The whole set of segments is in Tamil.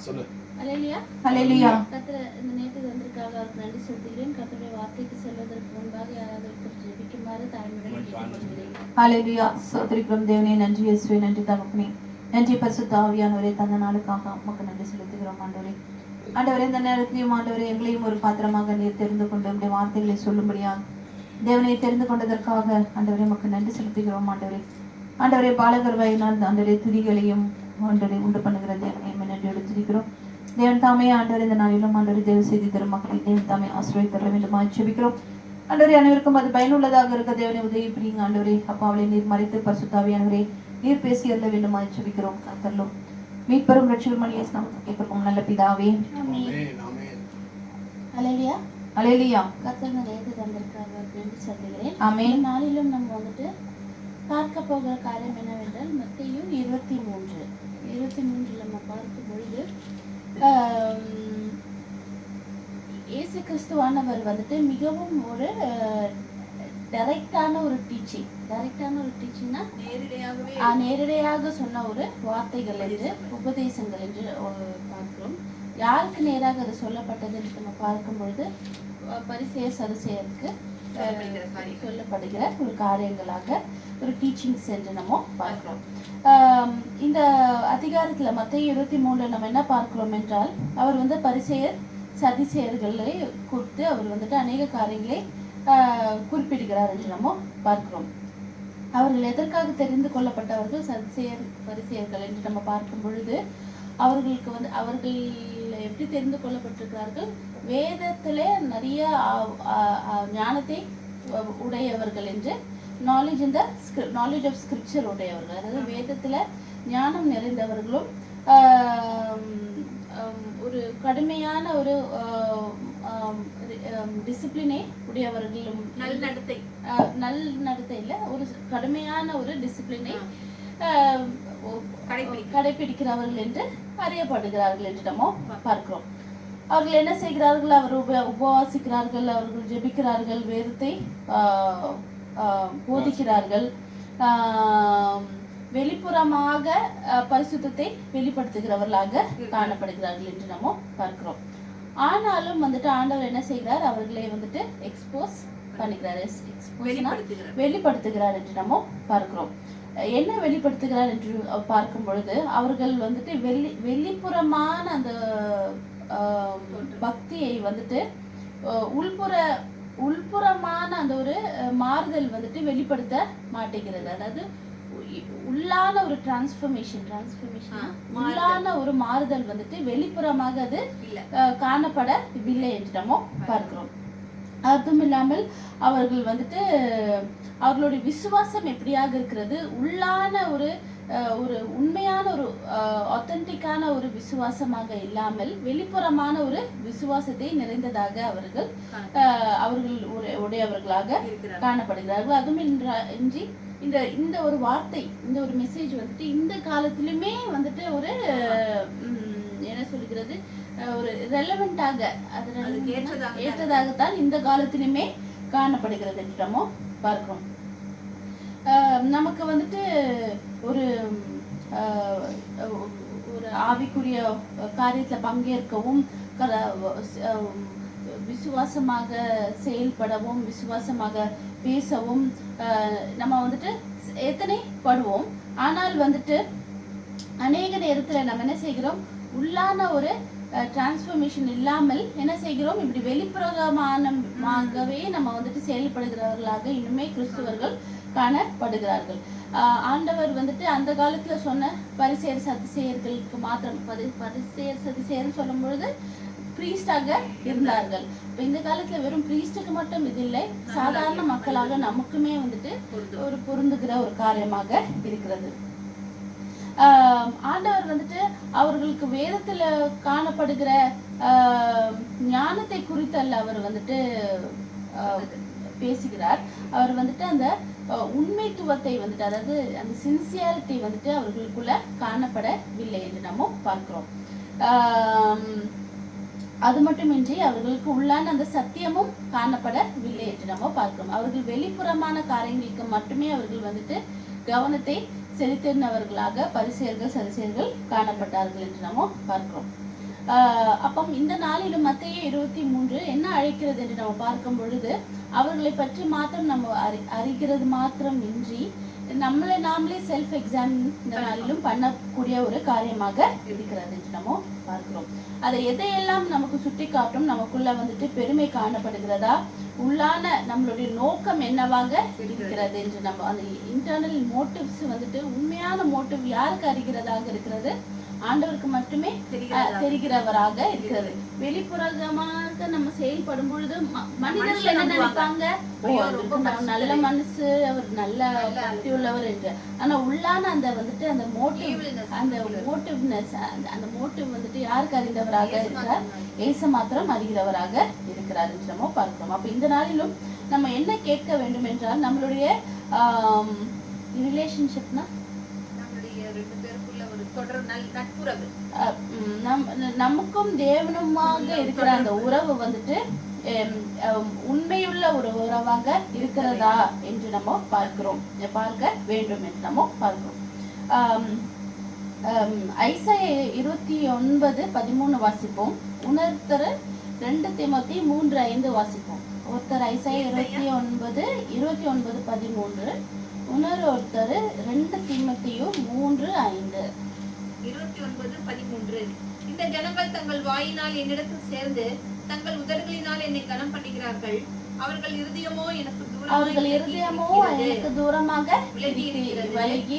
சொல்லு. ஹல்லேலூயா. ஹல்லேலூயா. கர்த்தர் இந்த நேரத்துக்கு வந்திருக்காக அவருக்கு நன்றி செலுத்துகிறேன். கர்த்தருடைய வார்த்தைக்கு செல்வதற்கு முன்பாக யாராவது ஒருத்தர் ஜெபிக்குமாறு தாழ்மையுடன் கேட்டுக்கொள்கிறேன். ஹல்லேலூயா. ஸ்தோத்திரிக்கிறோம் தேவனே. நன்றி இயேசுவே. நன்றி தகப்பனே. நன்றி பரிசுத்த ஆவியானவரே, தந்த நாளுக்காக உமக்கு நன்றி செலுத்துகிறோம் ஆண்டவரே. ஆண்டவரே, இந்த நேரத்தையும் ஆண்டவரே எங்களையும் ஒரு பாத்திரமாக நீர் தெரிந்து கொண்டு உடைய வார்த்தைகளை சொல்லும்படியாக தேவனை தெரிந்து கொண்டதற்காக ஆண்டவரே உமக்கு நன்றி செலுத்துகிறோம் ஆண்டவரே. ஆண்டவரே, பாலகர் வாயினால் ஆண்டவரே துதிகளையும் ஆண்டவரை உண்டு பண்ணுகிற தேவனை நன்றி எடுத்திருக்கிறோம். தேவன் தாமே ஆண்டவர் இந்த நாளிலும் ஆண்டவரை தேவ செய்தி தரும் மக்களை தேவன் தாமே ஆசிரியர் தர வேண்டுமா ஜெபிக்கிறோம். ஆண்டவரே, அனைவருக்கும் அது பயனுள்ளதாக இருக்க தேவனை உதவி புரியுங்க ஆண்டவரே. அப்பாவளை நீர் மறைத்து பரிசுத்தாவியானவரே நீர் பேசி அருள வேண்டுமா ஜெபிக்கிறோம். கர்த்தரும் மீட்பரும் ரட்சகருமான இயேசு நாமத்தில் கேட்கிறோம் நல்ல பிதாவே. ஹல்லேலூயா. ஹல்லேலூயா. கர்த்தர் இந்த நேரத்துக்கு வந்திருக்காக அவருக்கு நன்றி செலுத்துகிறேன். ஆமென். நாளிலும் நம்ம வந்துட்டு பார்க்க போகிற காரியம் என்னவென்றால் மத்தேயு 23 நம்ம பார்க்கும் பொழுது இயேசு கிறிஸ்துவானவர் வந்துட்டு மிகவும் ஒரு டைரக்டான ஒரு டீச்சிங்னா நேரடியாக சொன்ன ஒரு வார்த்தைகள் என்று உபதேசங்கள் என்று பார்க்கிறோம். யாருக்கு நேராக அது சொல்லப்பட்டது என்று நம்ம பார்க்கும் பொழுது பரிசேயர் சதுசேயருக்கு சொல்லப்படுகிற ஒரு காரியங்களாக ஒரு டீச்சிங்ஸ் என்று நம்ம பார்க்கிறோம். இந்த அதிகாரத்துல மத்தேயு 23 நம்ம என்ன பார்க்கிறோம் என்றால் அவர் வந்து பரிசேயர் சதிசேயர்களை குறித்து அவர் வந்துட்டு அநேக காரியங்களை குறிப்பிடுகிறார் என்று நம்ம பார்க்கிறோம். அவர்கள் எதற்காக தெரிந்து கொள்ளப்பட்டவர்கள் சதிசேயர் பரிசேயர்கள் என்று நம்ம பார்க்கும் பொழுது அவர்களுக்கு வந்து அவர்கள் எப்படி தெரிந்து கொள்ளப்பட்டிருக்கிறார்கள், வேதத்திலே நிறைய ஞானத்தை உடையவர்கள் என்று நாலேஜ் ஆஃப் ஸ்கிரிப்சர் உடையவர்கள், அதாவது வேதத்துல ஞானம் நிறைந்தவர்களும் ஒரு கடுமையான ஒரு டிசிப்ளினை உடையவர்களும் நல் நடத்தை இல்ல ஒரு கடுமையான ஒரு டிசிப்ளினை கடைபிடிக்கிறவர்கள் என்று அறியப்படுகிறார்கள் என்று நம்ம பார்க்கிறோம். அவர்கள் என்ன செய்கிறார்கள், அவர் உபவாசிக்கிறார்கள், அவர்கள் ஜெபிக்கிறார்கள், வேதத்தை போதிக்கிறார்கள், வெளிப்புறமாக பரிசுத்தத்தை வெளிப்படுத்துகிறவர்களாக காணப்படுகிறார்கள் என்று நம்ம பார்க்கிறோம். ஆனாலும் வந்துட்டு ஆண்டவர் என்ன செய்கிறார், அவர்களை வந்துட்டு எக்ஸ்போஸ் பண்ணுகிறார், வெளிப்படுத்துகிறார் என்று நம்ம பார்க்கிறோம். என்ன வெளிப்படுத்துகிறார் என்று பார்க்கும் பொழுது அவர்கள் வந்துட்டு வெளிப்புறமான அந்த பக்தியை வந்துட்டு உள்புறமான அந்த ஒரு மாறுதல் வந்துட்டு வெளிப்படுத்த மாட்டேங்கிறது. அதாவது உள்ளான ஒரு டிரான்ஸ்ஃபர்மேஷன் உள்ளான ஒரு மாறுதல் வந்துட்டு வெளிப்புறமாக அது காணப்படவில்லை என்று நம்ம பார்க்கிறோம். அதுவும் இல்லாமல் அவர்கள் வந்துட்டு அவர்களுடைய விசுவாசம் எப்படியாக இருக்கிறது, உள்ளான ஒரு உண்மையான ஒரு ஆத்தென்டிக்கான ஒரு விசுவாசமாக இல்லாமல் வெளிப்புறமான ஒரு விசுவாசத்தை நிறைந்ததாக அவர்கள் உடையவர்களாக காணப்படுகிறார்கள். அதுவும் இன்றி இந்த ஒரு வார்த்தை, இந்த ஒரு மெசேஜ் வந்துட்டு இந்த காலத்திலுமே வந்துட்டு ஒரு என்ன சொல்கிறது, ஒரு ரெலவெண்டாக ஏற்றதாகத்தான் இந்த காலத்திலுமே காணப்படுகிறது என்று நம்ம பார்க்கிறோம். நமக்கு வந்துட்டு ஒரு ஆவிக்குரிய காரியத்துல பங்கேற்கவும் விசுவாசமாக செயல்படவும் விசுவாசமாக பேசவும் நம்ம வந்துட்டு எத்தனை படுவோம். ஆனால் வந்துட்டு அநேக நேரத்துல நம்ம என்ன செய்கிறோம், உள்ளான ஒரு டிரான்ஸ்ஃபர்மேஷன் இல்லாமல் என்ன செய்கிறோம், இப்படி வெளிப்புறமாகவே நம்ம வந்துட்டு செயல்படுகிறவர்களாக இன்னுமே கிறிஸ்துவர்கள் காணப்படுகிறார்கள். ஆண்டவர் வந்துட்டு அந்த காலத்துல சொன்ன பரிசேயர் சதிசேயர்களுக்கு மாத்திரம், பரிசேயர் சதிசேயர் சொல்லும் பொழுது பிரீஸ்டாக இருந்தார்கள். இப்ப இந்த காலத்துல வெறும் பிரீஸ்டுக்கு மட்டும் இது இல்லை, சாதாரண மக்களாக நமக்குமே வந்துட்டு ஒரு பொருந்துகிற ஒரு காரியமாக இருக்கிறது. ஆண்டவர் வந்துட்டு அவர்களுக்கு வேதத்துல காணப்படுகிற ஞானத்தை குறித்தல்ல அவர் வந்துட்டு பேசுகிறார். அவர் வந்துட்டு அந்த உண்மைத்துவத்தை வந்துட்டு, அதாவது அந்த சின்சியாரிட்டி வந்துட்டு அவர்களுக்குள்ள காணப்படவில்லை என்று நம்ம பார்க்கிறோம். அது மட்டுமின்றி அவர்களுக்கு உள்ளான அந்த சத்தியமும் காணப்படவில்லை என்று நம்ம பார்க்கிறோம். அவர்கள் வெளிப்புறமான காரியங்களுக்கு மட்டுமே அவர்கள் வந்துட்டு கவனத்தை செலுத்தினவர்களாக பரிசேயர்கள் சதுசேயர்கள் காணப்பட்டார்கள் என்று நம்ம பார்க்கிறோம். அப்பம் இந்த நாளிலும் மத்தேயு 23 என்ன அழைக்கிறது என்று நம்ம பார்க்கும் பொழுது, அவர்களை பற்றி மாத்திரம் நம்ம அறிகிறது மாத்திரம் இன்றி நம்மளை நாமளே செல்ஃப் எக்ஸாமின் இந்த நாளிலும் பண்ணக்கூடிய ஒரு காரியமாக இருக்கிறது என்று நம்ம பார்க்கிறோம். அதை எதையெல்லாம் நமக்கு சுட்டி காட்டும், நமக்குள்ள வந்துட்டு பெருமை காணப்படுகிறதா, உள்ளான நம்மளுடைய நோக்கம் என்னவாக இருக்கிறது என்று நம்ம அந்த இன்டர்னல் மோட்டிவ்ஸ் வந்துட்டு உண்மையான மோட்டிவ் யாருக்கு அறிகிறதாக இருக்கிறது, ஆண்டவருக்கு மட்டுமே தெரிகிறவராக இருக்கிறது. வெளிப்புறமாக நம்ம செயல்படும் பொழுது மனிதர்கள் என்ன நினைப்பாங்க, நல்ல மனசு, அவர் நல்ல பக்தி உள்ளவர் என்று. ஆனா உள்ளான அந்த வந்துட்டு அந்த மோட்டிவ்னஸ் அந்த மோட்டிவ் வந்துட்டு யாருக்கு அறிந்தவராக இருக்கிறார், ஏசு மாத்திரம் அறிகிறவராக இருக்கிறார் என்று நம்ம பார்க்கிறோம். அப்ப இந்த நாளிலும் நம்ம என்ன கேட்க வேண்டும் என்றால், நம்மளுடைய ரிலேஷன்ஷிப்னா நமக்கும் தேவனுமாக இருக்கிற அந்த உறவு வந்துட்டு உண்மையுள்ள ஒரு உறவாக இருக்கிறதா என்று நம்ம பார்க்க வேண்டும் என்று நம்ம பார்க்கிறோம். ஐசாயா 29:13 வாசிப்போம். உணர்த்தர் 2 தீமோத்தேயு 3:5 வாசிப்போம். ஒருத்தர் ஐசாயா 29:13, ஒருத்தர் 2 தீமோத்தேயு 3:5. 29:13. இந்த ஜனங்கள் தங்கள் வாயினால் என்னிடத்தில் சேர்ந்து தங்கள் உதடுகளினால் என்னை கனம் பண்ணுகிறார்கள். அவர்கள் இருதயமோ எனக்கு தூரமாக விலகி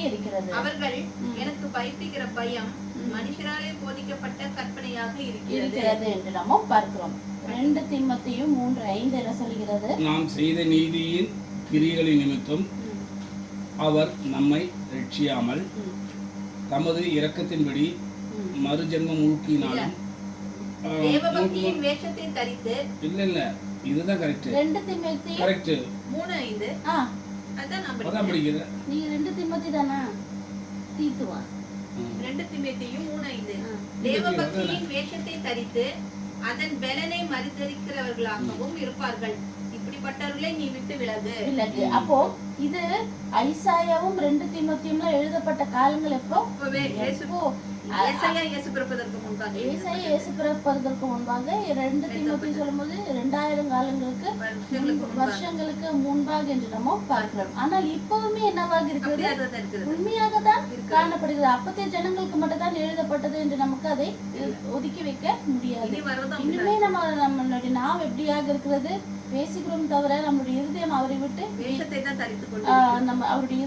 இருக்கிறது. அவர்கள் எனக்கு பயப்படுகிற பயம் மனுஷராலே போதிக்கப்பட்ட கற்பனையாக இருக்கிறது என்று நம்ம பார்க்கிறோம். 2 தீமோத்தேயு 3:5 என்ன சொல்கிறது? நாம் செய்த நீதியின் கிரியைகளின் நிமித்தம் அவர் நம்மை ரட்சியாமல் தமது இரக்கத்தின்படி மறுஜென்மம் முழுக்கினாலும் தேவபக்தியின் வேஷத்தை தரித்து இல்ல இதுதான் கரெக்ட். 2 தீமோத்தேயு கரெக்ட் 3:5. அதான் நான் படிக்கிறேன். நீங்க 2 தீமோத்தேயு தானா? தீத்துவா 2 தீமோத்தேயு 3:5. தேவபக்தியின் வேஷத்தை தரித்து அதன் பலனை மறுதலிக்கிறவர்களாகவும் இருப்பார்கள். இப்படிப்பட்டவர்களை நீ விட்டு விலகு. அப்போ இது ஐசாயாவும் 2 தீமோத்தேயுல எழுதப்பட்ட காலங்கள் எப்போ? ஏசாயா இயேசு பிறப்பதற்கு முன்பாக 2 தீமோத்தேயு சொல்லும்போது 2000 வருஷங்களுக்கு முன்பாக என்று நம்ம பார்க்கிறோம். ஆனால் இப்பவுமே என்னவாக இருக்கிறது? உண்மையாக தான் காணப்படுகிறது. அப்பத்தைய ஜனங்களுக்கு மட்டும் தான் எழுதப்பட்டது என்று நமக்கு அதை ஒதுக்கி வைக்க முடியாது. இனிமே நம்மளுடைய நாம் எப்படியாக இருக்கிறது பேசிக்கிறோம் தவிர நம்மளுடைய இருதயம் அவரை விட்டு நம்மளுடைய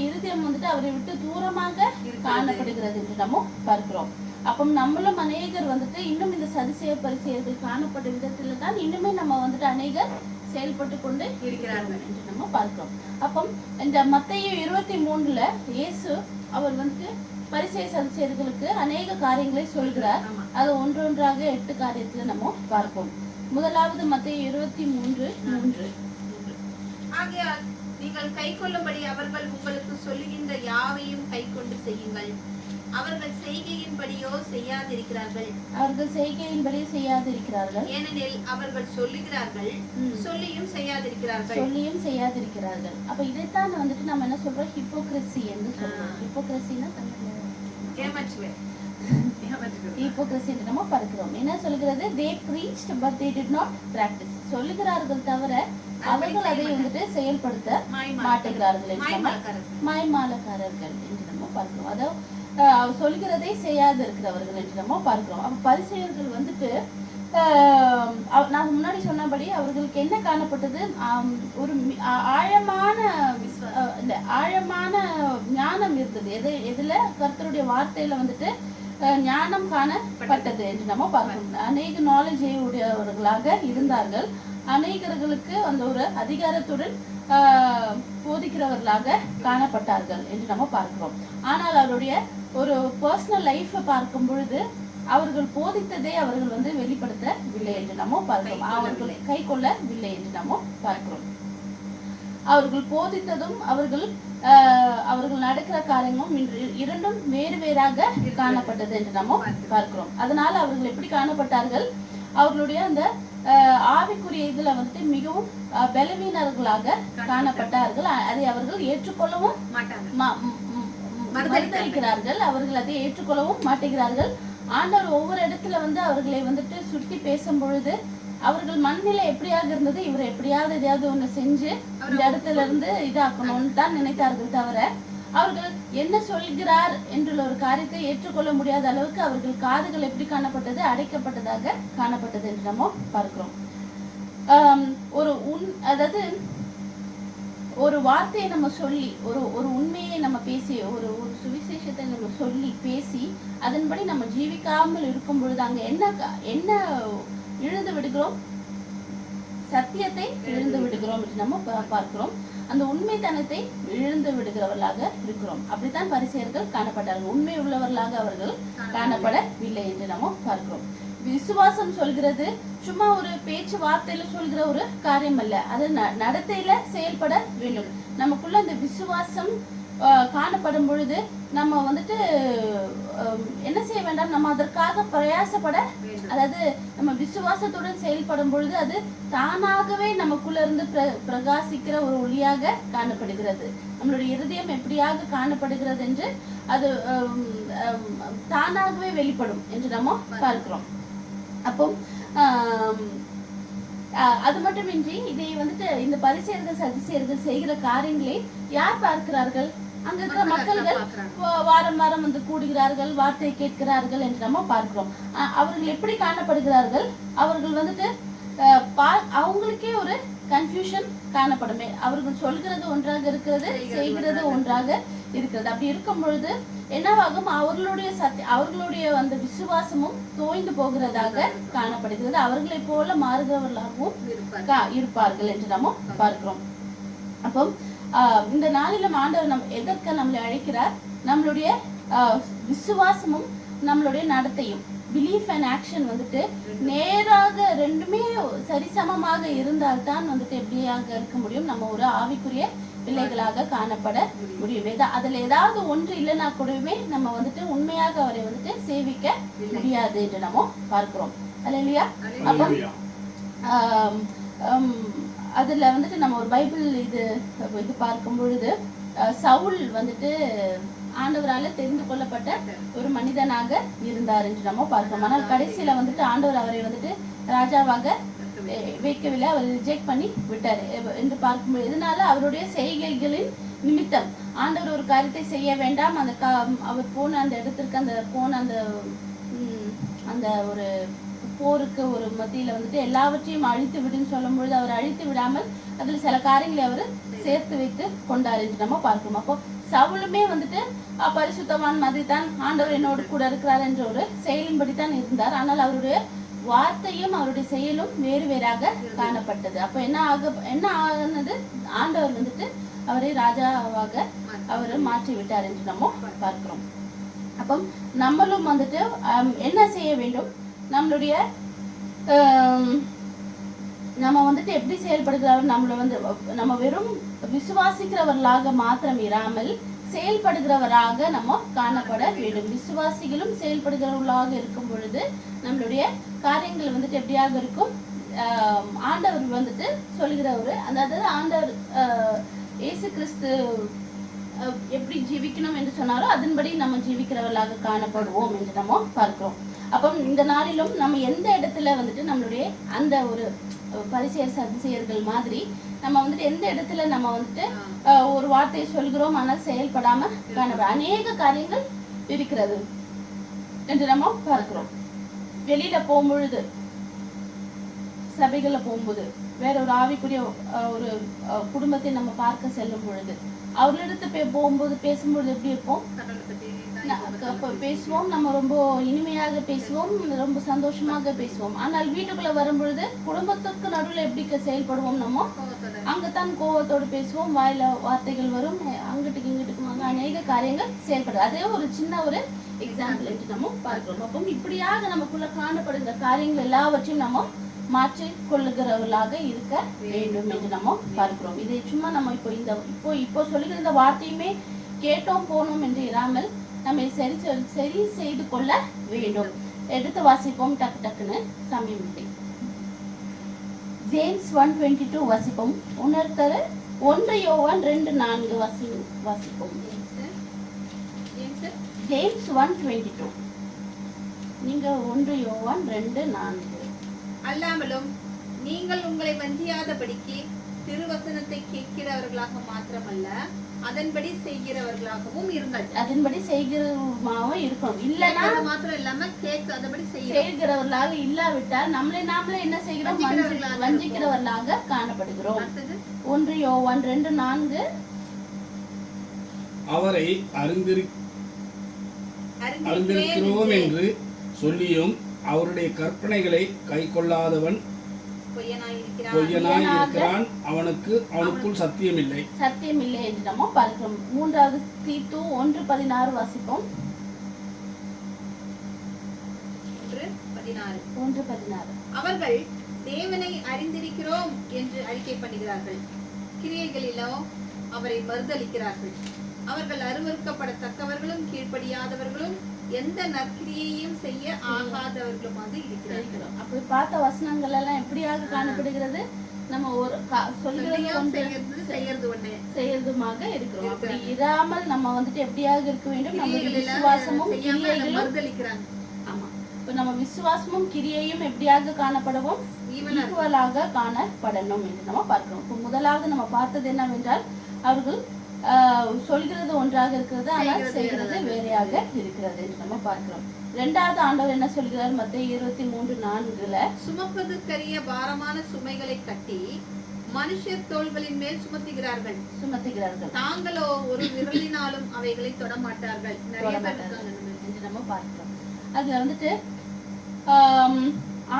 இருதயம் வந்துட்டு அவரை விட்டு தூரமாக காணப்படுகிறது என்று நம்ம பார்க்கிறோம். அப்போ நம்மளும் அநேகர் வந்துட்டு இன்னும் இந்த சதுசேய பரிசேயர்கள் காணப்பட்ட விதத்துல தான் இன்னுமே நம்ம வந்துட்டு அநேகர் செயல்பட்டு கொண்டு இருக்கிறார்கள் என்று நம்ம பார்க்கிறோம். அப்போ இந்த மத்தேயு 23 இயேசு அவர் வந்துட்டு பரிசேய சதுசேயர்களுக்கு அநேக காரியங்களை சொல்கிறார். அது ஒன்றொன்றாக 8 காரியத்துல நம்ம பார்ப்போம். முதலாவது மத்தேயு 23:3. ஆகையால் நீங்கள் கை கொள்ளும்படி அவர்கள் உங்களுக்கு சொல்லுகின்ற யாவையும் கை கொண்டு செய்யுங்கள். அவர்கள் செய்கையின்படியோ செய்யாதிருக்கிறார்கள். ஏனெனில் அவர்கள் சொல்லுகிறார்கள், சொல்லியும் செய்யாதிருக்கிறார்கள். அப்ப இதைத்தான் வந்துட்டு நம்ம என்ன சொல்றோம்? ஹிப்போக்ரசி என்று சொல்றோம். ஹிப்போக்ரசினா ஹிப்போக்ரசி நம்ம பார்க்கிறோம். என்ன சொல்கிறது? they preached but they did not practice. சொல்லுகிறார்கள் தவிர அவர்கள் அதை வந்துட்டு செயல்படுத்த மாட்டுகிறார்கள் என்று மாய்மாலக்காரர்கள் என்று நம்ம பார்க்கிறோம். அதாவது சொல்கிறதை செய்யாது இருக்கிறவர்கள் என்று நம்ம பார்க்கிறோம். அப்ப பரிசேயர்கள் வந்துட்டு நான் முன்னாடி சொன்னபடி அவர்களுக்கு என்ன காணப்பட்டது? ஒரு ஆழமான ஞானம் இருந்தது. எதுல? கர்த்தருடைய வார்த்தையில வந்துட்டு ஞானம் காணப்பட்டது என்று நம்ம பார்க்கணும். அநேக நாலேஜ் உடையவர்களாக இருந்தார்கள். அநேகர்களுக்கு அந்த ஒரு அதிகாரத்துடன் போதிக்கிறவர்களாக காணப்பட்டார்கள் என்று நம்ம பார்க்கிறோம். ஆனால் அவருடைய ஒரு பர்சனல் லைஃபை பார்க்கும் பொழுது அவர்கள் போதித்ததை அவர்கள் வந்து வெளிப்படுத்தவில்லை என்று நம்ம பார்க்கிறோம். அவர்கள் கை கொள்ளவில்லை என்று நம்ம பார்க்கிறோம். அவர்கள் போதித்ததும் அவர்கள் நடக்கிற காரியமும் இரண்டும் வேறு வேறாக காணப்பட்டது என்று நம்ம பார்க்கிறோம். அதனால அவர்கள் எப்படி காணப்பட்டார்கள்? அவர்களுடைய அந்த ஆவிக்குரிய இதுல வந்துட்டு மிகவும் பலவீனர்களாக காணப்பட்டார்கள். அதை அவர்கள் ஏற்றுக்கொள்ளவும் மறுதளிக்கிறார்கள், அவர்கள் அதை ஏற்றுக்கொள்ளவும் மாட்டேங்கிறார்கள். ஆண்டவர் ஒவ்வொரு இடத்துல அவர்களை சுட்டி பேசும் பொழுது அவர்கள் மனநிலை எப்படியாக இருந்தது, இவர் எப்படியாவது எதையாவது ஒண்ணு செஞ்சு இந்த இடத்துல இருந்து இதாக்கணும்னு தான் நினைத்தார்கள். தவிர அவர்கள் என்ன சொல்கிறார் என்றுள்ள ஒரு காரியத்தை ஏற்றுக்கொள்ள முடியாத அளவுக்கு அவர்கள் காதுகள் எப்படி காணப்பட்டது, அடைக்கப்பட்டதாக காணப்பட்டது என்று நம்ம பார்க்கிறோம். அதாவது ஒரு வார்த்தையை நம்ம சொல்லி ஒரு உண்மையை நம்ம பேசி ஒரு சுவிசேஷத்தை நம்ம சொல்லி பேசி அதன்படி நம்ம ஜீவிக்காமல் இருக்கும் பொழுது அங்க என்ன இழந்து விடுகிறோம், சத்தியத்தை இழந்து விடுகிறோம் என்று நம்ம பார்க்கிறோம். அந்த உண்மைத்தனத்தை இழந்து விடுகிறவர்களாக இருக்கிறோம். அப்படித்தான் பரிசேயர்கள் காணப்பட்டார்கள். உண்மை உள்ளவர்களாக அவர்கள் காணப்படவில்லை என்று நம்ம பார்க்கிறோம். விசுவாசம் சொல்கிறது சும்மா ஒரு பேச்சு வார்த்தையில சொல்கிற ஒரு காரியம் அல்ல, அது நடத்தையில செயல்பட வேண்டும். நமக்குள்ள அந்த விசுவாசம் காணப்படும் பொழுது நம்ம என்ன செய்ய வேண்டாம், நம்ம அதற்காக பிரயாசப்பட, அதாவது நம்ம விசுவாசத்துடன் செயல்படும் பொழுது அது தானாகவே நமக்குள்ள இருந்து பிரகாசிக்கிற ஒரு ஒளியாக காணப்படுகிறது. நம்மளுடைய இருதயம் எப்படியாக காணப்படுகிறது என்று அது தானாகவே வெளிப்படும் என்று நம்ம பார்க்கிறோம். அது மட்டுமின்றி இதை இந்த பரிசேயர்கள் சதுசேயர்கள் செய்கிற காரியங்களை யார் பார்க்கிறார்கள்? அங்க இருக்கிற மக்கள்கள் வாரம் வாரம் கூடுகிறார்கள், வார்த்தையை கேட்கிறார்கள் என்று நம்ம பார்க்கிறோம். அவர்கள் எப்படி காணப்படுகிறார்கள்? அவர்கள் அவங்களுக்கே ஒரு கன்ஃபியூஷன் காணப்படுமே. அவர்கள் சொல்கிறது ஒன்றாக இருக்கிறது, செய்கிறது ஒன்றாக இருக்கிறது. அப்படி இருக்கும் பொழுது என்னவாகும், அவர்களுடைய அந்த விசுவாசமும் தோய்ந்து போகிறதாக காணப்படுகிறது. அவர்களை போல மாறுகிறவர்களாகவும் இருப்பார்கள் என்று நம்ம பார்க்கிறோம். அப்போ இந்த நாளிலும் ஆண்டவர் எதற்கு நம்மளை அழைக்கிறார்? நம்மளுடைய விசுவாசமும் நம்மளுடைய நடத்தையும், பிலீஃப் அண்ட் ஆக்ஷன் நேராக ரெண்டுமே சரிசமமாக இருந்தால்தான் எப்படியாக இருக்க முடியும், நம்ம ஒரு ஆவிக்குரிய பிள்ளைகளாக காணப்பட முடியும். அதுல ஏதாவது ஒன்று இல்லைன்னா கூடவே நம்ம உண்மையாக அவரை சேவிக்க முடியாது என்று நம்ம பார்க்கிறோம். அல்லேலூயா. அப்போ அதுல நம்ம ஒரு பைபிள் இது பார்க்கும் பொழுது சவுல் ஆண்டவரால தெரிந்து கொள்ளப்பட்ட ஒரு மனிதனாக இருந்தார் என்று நம்ம பார்க்கிறோம். ஆனால் கடைசியில ஆண்டவர் அவரை ராஜாவாக வைக்கவில்லை, அவர் ரிஜெக்ட் பண்ணி விட்டார் என்று பார்க்கும்போது இதனால அவருடைய செய்கைகளின் நிமித்தம் ஆண்டவர் ஒரு காரியத்தை செய்ய வேண்டாம், அவர் போன அந்த இடத்திற்கு அந்த ஒரு போருக்கு ஒரு மத்தியில எல்லாவற்றையும் அழித்து விடுன்னு சொல்லும் பொழுது அவர் அழித்து விடாமல் அதில் சில காரியங்களை அவர் சேர்த்து வைத்து கொண்டார் என்று நம்ம பார்க்கிறோம். அப்போ சவுலுமே பரிசுத்தவான் மாதிரி தான், ஆண்டவர் என்னோடு கூட இருக்கிறார் என்ற ஒரு செயலின்படித்தான் இருந்தார். ஆனால் அவருடைய வார்த்தையும் அவருடைய செயலும் வேறு வேறாக காணப்பட்டது. அப்ப என்ன ஆனது, ஆண்டவர் அவரை ராஜாவாக அவர் மாற்றி விட்டார் என்று நம்ம பார்க்கிறோம். அப்போ நம்மளும் என்ன செய்ய வேண்டும், நம்மளுடைய நம்ம எப்படி செயல்படுகிறார், நம்ம வெறும் விசுவாசிக்கிறவர்களாக மாத்திரம் இராமல் செயல்படுகிறவராக நம்ம காணப்பட வேண்டும். விசுவாசிகளும் செயல்படுகிறவர்களாக இருக்கும் பொழுது நம்மளுடைய காரியங்கள் எப்படியாக இருக்கும், ஆண்டவர் சொல்லுகிற ஒரு அதாவது ஆண்டவர் இயேசு கிறிஸ்து எப்படி ஜீவிக்கணும் என்று சொன்னாரோ அதன்படி நம்ம ஜீவிக்கிறவர்களாக காணப்படுவோம் என்று நம்ம பார்க்கிறோம். அப்போ இந்த நாளிலும் நம்ம எந்த இடத்துல நம்மளுடைய அந்த ஒரு பரிசேயர் சதுசேயர்கள் மாதிரி நம்ம எந்த இடத்துல நம்ம ஒரு வார்த்தையை சொல்கிறோம் ஆனால் செயல்படாம காணப்படும் அநேக காரியங்கள் இருக்கிறது என்று நம்ம பார்க்கிறோம். வெளியில போகும்பொழுது, சபைகள்ல போகும்போது, வேற ஒரு ஆவிக்குரிய ஒரு குடும்பத்தை நம்ம பார்க்க செல்லும் பொழுது அவர்களிடத்து போகும்போது பேசும்பொழுது எப்படி இருப்போம், பேசுவோம், நம்ம ரொம்ப இனிமையாக பேசுவோம், ரொம்ப சந்தோஷமாக பேசுவோம். ஆனால் வீட்டுக்குள்ள வரும்பொழுது குடும்பத்துக்கு நடுவில் எப்படி செயல்படுவோம், நம்ம அங்கத்தான் கோபத்தோடு பேசுவோம், வாயில வார்த்தைகள் வரும், அங்கிட்டுக்கு இங்கிட்டுக்கு அநேக காரியங்கள் செயல்படும். அதே ஒரு சின்ன ஒரு எக்ஸாம்பிள் என்று நம்ம பார்க்கிறோம். அப்போ இப்படியாக நமக்குள்ள காணப்படுகிற காரியங்கள் எல்லாவற்றையும் நம்ம மாற்றி கொள்ளுகிறவர்களாக இருக்க வேண்டும் என்று நம்ம பார்க்கிறோம். இதை சும்மா நம்ம இப்போ சொல்லுகிற இந்த வார்த்தையுமே கேட்டோம் போனோம் என்று இராமல் நம்ம சரி செய்து கொள்ள வேண்டும். எடுத்து வாசிப்போம் டக்குன்னு சமயம். ஜேம்ஸ் 1:22 வாசிப்போம். உணர்த்தர 1 யோவான் 2:4 வாசிப்போம். ஜேம்ஸ் 1:22. நீங்க 1 யோவான் 2:4. அல்லாமலும் நீங்கள் உங்களை வஞ்சியாதபடிக்கு திருவசனத்தை கேட்கிறவர்களாக மாத்திரமல்ல, அதன்படி செய்கிறவர்களாகவும் இருங்கள். அதன்படி செய்கிறவர்களாகவும் இருக்கணும். இல்லனா மாத்திரம் இல்லாம அதபடி செய்கிறவர்களாக இல்லாவிட்டால் நாமளே என்ன செய்கிறோம்? வஞ்சிக்கிறவர்களாக காணப்படுகிறோம். 1 யோவான் 2:4. அவரை அறிந்திருக்கிறோம் என்று சொல்லியும் அவருடைய கற்பனைகளை கை கொள்ளாதவன் பொய்யனாயிருக்கிறான், அவனுக்குள் சத்தியம் இல்லை என்று நம்ம பார்க்கிறோம். 3வது தீத்து 1:16 வாசிப்போம். 1:16. அவர்கள் தேவனை அறிந்திருக்கிறோம் என்று அறிக்கை பண்ணுகிறார்கள், கிரியைகளிலோ அவரை மறுதலிக்கிறார்கள். அவர்கள் அருவருக்கப்படத்தக்கவர்களும் கீழ்ப்படியாதவர்களும் எந்த நற்கிரியையும் செய்ய ஆகாதவர்களுமாக இருக்கிறார்கள். அப்படி பார்த்த வசனங்கள் எல்லாம் எப்படியாக காணப்படுகிறது? நம்ம ஒரு செய்யறதுமாக இருக்கிறோம். அப்படி இராமல் நம்ம வந்துட்டு எப்படியாக இருக்க வேண்டும்? நம்ம விசுவாசமும் கிரியைகளும். ஆமா, இப்ப நம்ம விசுவாசமும் கிரியையும் எப்படியாக காணப்படவும் ஈக்குவலாக காணப்படணும் என்று நம்ம பார்க்கிறோம். இப்போ முதலாவது நம்ம பார்த்தது என்னவென்றால், அவர்கள் சொல்கிறது ஒன்றாக இருக்கிறது, ஆனால் செய்கிறது வேறையாக இருக்கிறது என்று நம்ம பார்க்கிறோம். இரண்டாவது ஆண்டவர் என்ன சொல்கிறார்? மத்தேயு 23:4. சுமப்பதற்கரிய பாரமான சுமைகளை கட்டி மனுஷர் தோள்களின் மேல் சுமத்துகிறார்கள். தாங்களோ ஒரு விரலினாலும் அவைகளை தொடமாட்டார்கள் என்று நம்ம பார்க்கிறோம். அதுல வந்துட்டு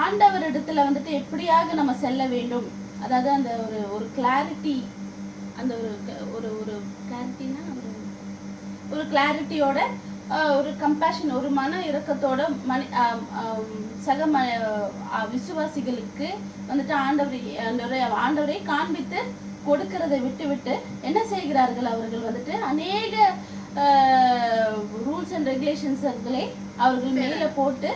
ஆண்டவர் இடத்துல வந்துட்டு எப்படியாக நம்ம செல்ல வேண்டும், அதாவது அந்த ஒரு கிளாரிட்டி, அந்த ஒரு கிளாரிட்டினா ஒரு கிளாரிட்டியோட, ஒரு கம்பேஷன், ஒரு மன இரக்கத்தோட சக விசுவாசிகளுக்கு வந்துட்டு ஆண்டவரை காண்பித்து கொடுக்கிறதை விட்டு என்ன செய்கிறார்கள்? அவர்கள் வந்துட்டு அநேக ரூல்ஸ் அண்ட் ரெகுலேஷன்ஸ்களை அவர்கள் மேல போட்டு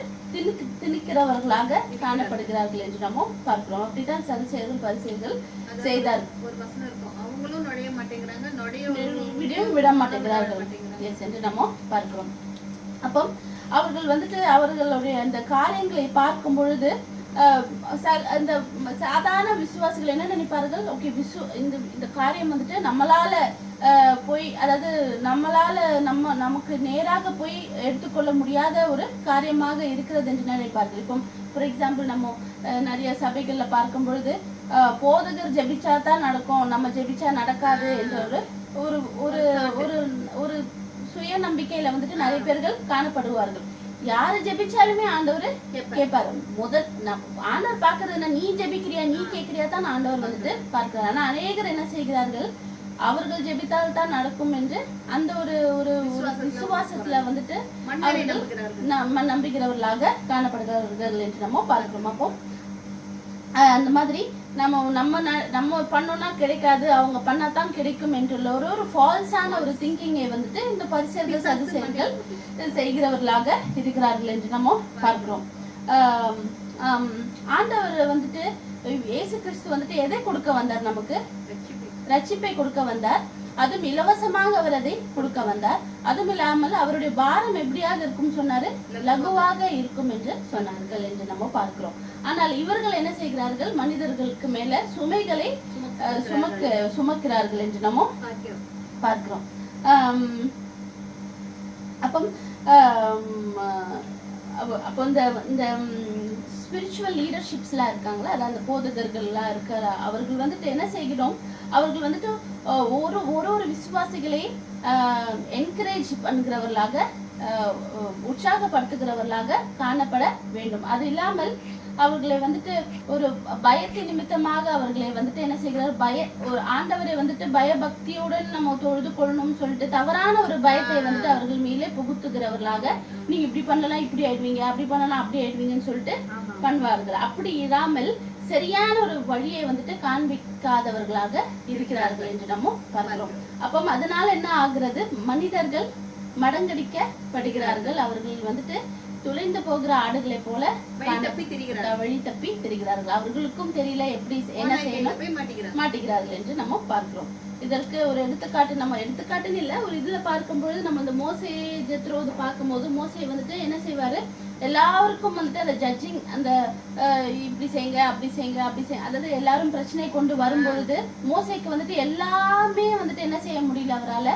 திணிக்கிறவர்களாக காணப்படுகிறார்கள் என்று நம்ம பார்க்கிறோம். அப்படித்தான் சதுசேயர்கள் பரிசேயர்கள் செய்தார்கள். ஒரு வசனம் இருக்கும், அவங்களும் நுழைய மாட்டேங்கிறாங்க, விட மாட்டேங்கிறார்கள் என்று நம்ம பார்க்கிறோம். அப்போ அவர்கள் வந்துட்டு அவர்களுடைய அந்த காரியங்களை பார்க்கும் பொழுது அந்த சாதாரண விசுவாசிகள் என்ன நினைப்பார்கள்? ஓகே, இந்த காரியம் வந்துட்டு நம்மளால போய், அதாவது நம்மளால நமக்கு நேராக போய் எடுத்துக்கொள்ள முடியாத ஒரு காரியமாக இருக்கிறது என்று நினைப்பார்கள். இப்போ ஃபார் எக்ஸாம்பிள் நம்ம நிறைய சபைகள்ல பார்க்கும் பொழுது போதகர் ஜெபிச்சா தான் நடக்கும், நம்ம ஜெபிச்சா நடக்காது என்ற ஒரு ஒரு ஒரு ஒரு சுய நம்பிக்கையில வந்துட்டு நிறைய பேர்கள் காணப்படுவார்கள். யாரு ஜெபிச்சாலுமே ஆண்டவர் கேட்பாரு. ஆண்டவர் பாக்குறதுன்னா நீ ஜெபிக்கிறியா, நீ கேட்கிறியா தான் ஆண்டவர் வந்துட்டு பார்க்கிறார். ஆனா அநேகர் என்ன செய்கிறார்கள்? அவர்கள் ஜெபித்தால் தான் நடக்கும் என்று அந்த ஒரு ஒரு விசுவாசத்துல வந்துட்டு நம்புகிறவர்களாக காணப்படுகிறார்கள் என்று நம்ம பார்க்கிறோம். அப்போ அந்த மாதிரி நம்ம பண்ணோம்னா கிடைக்காது, அவங்க பண்ணாதான் கிடைக்கும் என்றுள்ள ஒரு ஃபால்ஸான ஒரு திங்கிங்கை வந்துட்டு இந்த பரிசேயர்கள் சதுசேயர்கள் செய்கிறவர்களாக இருக்கிறார்கள் என்று நம்ம பார்க்கிறோம். ஆண்டவர் வந்துட்டு இயேசு கிறிஸ்து வந்துட்டு எதை கொடுக்க வந்தார்? நமக்கு ரட்சிப்பை கொடுக்க வந்தார். அதுவும் இலவசமாக அவர் அதை கொடுக்க வந்தார். அதுவும் இல்லாமல் அவருடைய பாரம் எப்படியாக இருக்கும் சொன்னாரு? லகுவாக இருக்கும் என்று சொன்னார்கள் என்று நம்ம பார்க்கிறோம். ஆனால் இவர்கள் என்ன செய்கிறார்கள்? மனிதர்களுக்கு மேல சுமைகளை சுமக்கிறார்கள் என்று நம்ம பார்க்கிறோம். அப்போ இந்த ஸ்பிரிச்சுவல் லீடர்ஷிப்ஸ்லாம் இருக்காங்களா, அதாவது அந்த போதகர்கள்லாம் இருக்கிற அவர்கள் வந்துட்டு என்ன செய்கிறோம்? அவர்கள் வந்துட்டு ஒரு விசுவாசிகளை என்கரேஜ் பண்ணுகிறவர்களாக, உற்சாகப்படுத்துகிறவர்களாக காணப்பட வேண்டும். அது இல்லாமல் அவர்களை வந்துட்டு ஒரு பயத்தின் நிமித்தமாக அவர்களை வந்துட்டு என்ன செய்கிறார்? ஒரு ஆண்டவரை வந்துட்டு பயபக்தியுடன் நம்ம தொழுது கொள்ளணும்னு சொல்லிட்டு தவறான ஒரு பயத்தை வந்துட்டு அவர்கள் மேலே புகுத்துகிறவர்களாக, நீங்க இப்படி பண்ணலாம் இப்படி ஆயிடுவீங்க, அப்படி பண்ணலாம் அப்படி ஆயிடுவீங்கன்னு சொல்லிட்டு பண்ணுவார்கள். அப்படி இல்லாமல் சரியான ஒரு வழியை வந்துட்டு காண்பிக்காதவர்களாக இருக்கிறார்கள் என்று நம்ம பார்க்கிறோம். அப்போ அதனால என்ன ஆகுறது? மனிதர்கள் மடங்கடிக்கப்படுகிறார்கள். அவர்கள் வந்துட்டு துளைந்து போகிற ஆடுகளை போல வழி தப்பி திரிகிறார்கள். அவர்களுக்கும் தெரியல எப்படி என்ன செய்யணும், மாட்டிக்கிறார்கள் என்று நம்ம பார்க்கிறோம். இதற்கு ஒரு எடுத்துக்காட்டுன்னு இல்லை, ஒரு இதுல பார்க்கும்பொழுது நம்ம இந்த மோசே ஜெத்ரோ இது பார்க்கும்போது மோசே வந்துட்டு என்ன செய்வாரு, எல்லாருக்கும் வந்துட்டு அந்த ஜட்ஜிங், அந்த இப்படி செய்யுங்க அப்படி செய்யுங்க அப்படி செய்யுங்க, அதாவது எல்லாரும் பிரச்சனை கொண்டு வரும்பொழுது மோசேக்கு வந்துட்டு எல்லாமே வந்துட்டு என்ன செய்ய முடியல, அவரால்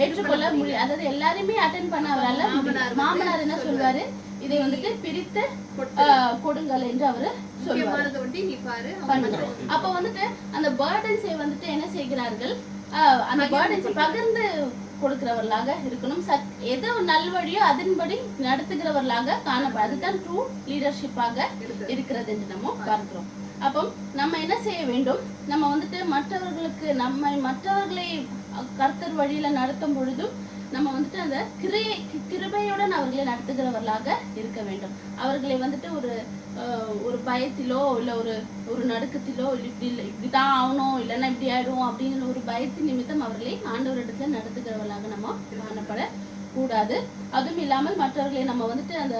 ஏற்றுக்கொள்ள முடியல. அதாவது எல்லாருமே அட்டென்ட் பண்ண அவரால் முடியல. மாமனார் என்ன சொல்வாரு, இதை வந்துட்டு பிரித்து கொடுங்கள் என்று அவரு சொல்லுவாரு. அப்ப வந்துட்டு அந்த பேர்டன்ஸை வந்துட்டு என்ன செய்கிறார்கள், அந்த பேர்டன்ஸை பகிர்ந்து கொடுக்கிறவர்களாக இருக்கணும். எது நல்வழியோ அதன்படி நடத்துகிறவர்களாக காணப்படும். அதுதான் ட்ரூ லீடர்ஷிப்பாக இருக்கிறது என்று நம்ம பார்க்கிறோம். அப்போ நம்ம என்ன செய்ய வேண்டும், நம்ம வந்துட்டு மற்றவர்களை கர்த்தர் வழியில நடத்தும் பொழுதும் நம்ம வந்துட்டு அந்த கிருபையுடன் அவர்களை நடத்துகிறவர்களாக இருக்க வேண்டும். அவர்களை வந்துட்டு ஒரு பயத்திலோ இல்ல ஒரு நடுக்கத்திலோ இப்படிதான் ஆகணும் இல்லைன்னா இப்படி ஆயிடும் அப்படின்னு ஒரு பயத்தின் நிமித்தம் அவர்களை ஆண்டவரிடத்துல நடத்துகிறவர்களாக நம்ம காணப்பட கூடாது. அதுவும் இல்லாமல் மற்றவர்களை நம்ம வந்துட்டு அந்த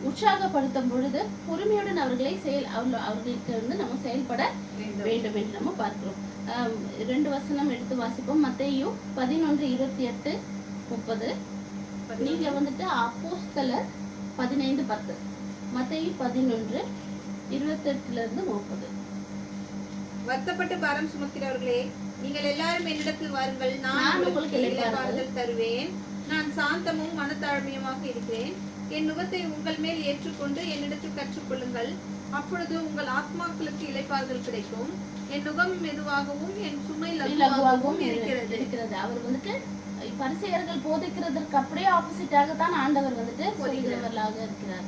உற்சாகப்படுத்தும் பொழுது பொறுமையுடன் அவர்களுக்கு நம்ம செயல்பட வேண்டும் என்று நம்ம பார்க்கிறோம். 2 வசனம் எடுத்து வாசிப்போம். மத்தேயு 11:28-30. நீங்க வந்துட்டு அப்போஸ்தலர் 15:10. மத்தேயு 11:28-30. வருத்தப்பட்டு பாரம் சுமக்கிறவர்களே, நீங்கள் எல்லாரும் என்னிடத்தில் வாருங்கள், நான் உங்களுக்கு இளைப்பாறுதல் தருவேன். நான் சாந்தமும் மனத்தாழ்மையுமாக இருக்கிறேன். என் நுகத்தை உங்கள் மேல் ஏற்றுக்கொண்டு என்னிடத்தில் கற்றுக்கொள்ளுங்கள், அப்பொழுது உங்கள் ஆத்மாக்களுக்கு இளைப்பாறுதல் கிடைக்கும். என் நுகம் மெதுவாகவும் என் சுமை லகுவாகவும் இருக்கிறது. அவர் வந்துட்டு பரிசேயர்கள் போதிக்கிறதற்கு அப்படியே ஆப்போசிட்டாக தான் ஆண்டவர் வந்துட்டு போதிக்கிறவர்களாக இருக்கிறார்.